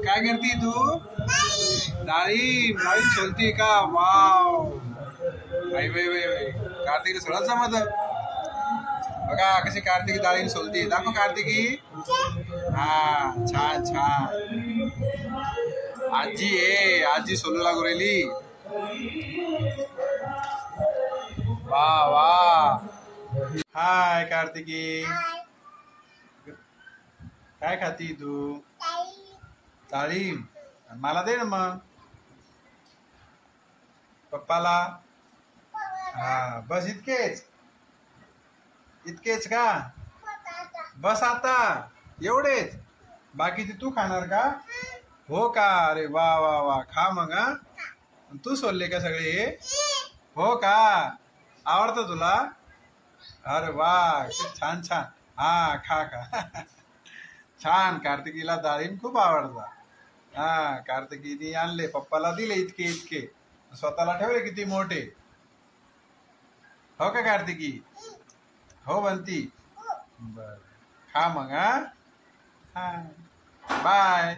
काय करती तू? डाळिंब डाळिंब सोलती का? वाव बाई बाई बाई बाई, कार्तिकी सगळं जमत. बघा कशी कार्तिकी डाळिंब सोलती. दाखव कार्तिकी. हा छान छान. आजी आहे, आजी सोलू लागू राहिली. वा वा. हाय कार्तिकी, काय खाती तू? डाळिंब. मला दे ना मग. पप्पाला. हा बस इतकेच इतकेच का? बस आता एवढेच? बाकीचे तू खाणार का? हो का? अरे वा वा वा, खा मग. हा तू सोलले का सगळे हे? हो का? आवडतं तुला? अरे वा, छान छान. हा खा खा. छान. कार्तिकीला डाळिंब खूप आवडतं. हा कार्तिकीने आणले, पप्पाला दिले इतके इतके, स्वतःला ठेवले किती मोठे. हो का कार्तिकी? हो बनती. बर खा मग. हा बाय.